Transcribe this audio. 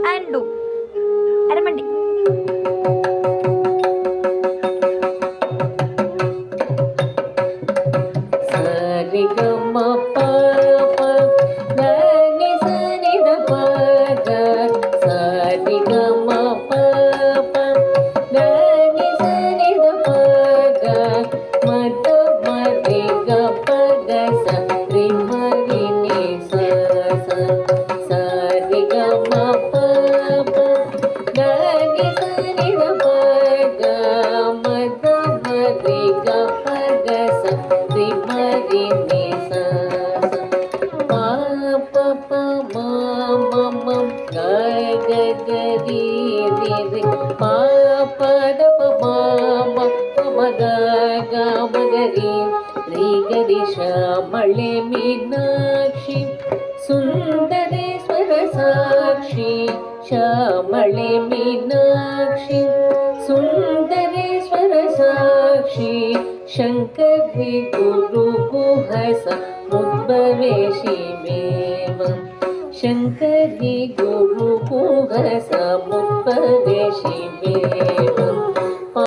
and do. Aramandi. श्यामळे Meenakshi Sundareshwar Sakshi श्यामळे Meenakshi Sundareshwar Sakshi शङ्करी गुरुगुहस मुद्भवेशिमेव शङ्करी गुरुगुहस मुद्भवेशिमेव